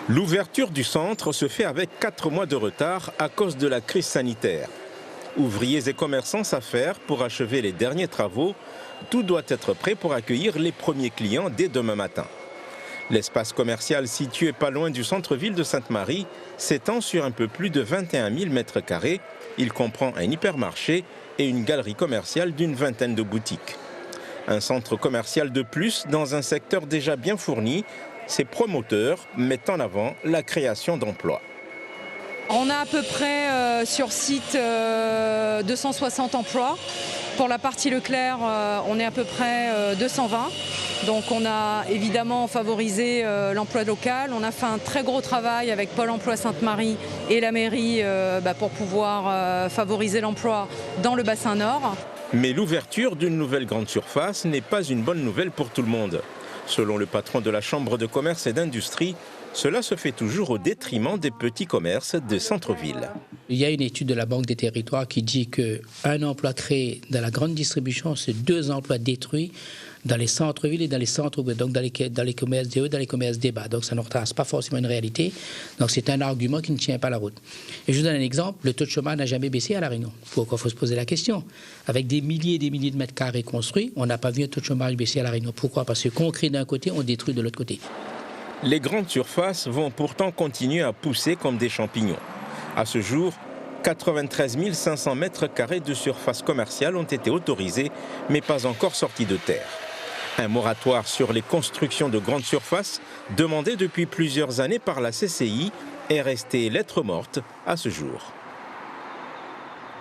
L'ouverture du centre se fait avec 4 mois de retard à cause de la crise sanitaire. Ouvriers et commerçants s'affairent pour achever les derniers travaux. Tout doit être prêt pour accueillir les premiers clients dès demain matin. L'espace commercial situé pas loin du centre-ville de Sainte-Marie s'étend sur un peu plus de 21 000 mètres carrés. Il comprend un hypermarché et une galerie commerciale d'une vingtaine de boutiques. Un centre commercial de plus dans un secteur déjà bien fourni. Ses promoteurs mettent en avant la création d'emplois. On a à peu près sur site 260 emplois. Pour la partie Leclerc, on est à peu près 220. Donc on a évidemment favorisé l'emploi local. On a fait un très gros travail avec Pôle emploi Sainte-Marie et la mairie pour pouvoir favoriser l'emploi dans le bassin nord. Mais l'ouverture d'une nouvelle grande surface n'est pas une bonne nouvelle pour tout le monde. Selon le patron de la Chambre de commerce et d'industrie, cela se fait toujours au détriment des petits commerces de centre-ville. Il y a une étude de la Banque des territoires qui dit qu'un emploi créé dans la grande distribution, c'est 2 emplois détruits dans les centres-villes et dans les centres, donc dans les commerces des hauts, dans les commerces des bas. Donc ça ne retrace pas forcément une réalité. Donc c'est un argument qui ne tient pas la route. Et je vous donne un exemple, le taux de chômage n'a jamais baissé à La Réunion. Pourquoi? Il faut se poser la question. Avec des milliers et des milliers de mètres carrés construits, on n'a pas vu un taux de chômage baisser à La Réunion. Pourquoi? Parce que qu'on crée d'un côté, on détruit de l'autre côté. Les grandes surfaces vont pourtant continuer à pousser comme des champignons. À ce jour, 93 500 mètres carrés de surface commerciale ont été autorisés, mais pas encore sortis de terre. Un moratoire sur les constructions de grandes surfaces, demandé depuis plusieurs années par la CCI, est resté lettre morte à ce jour.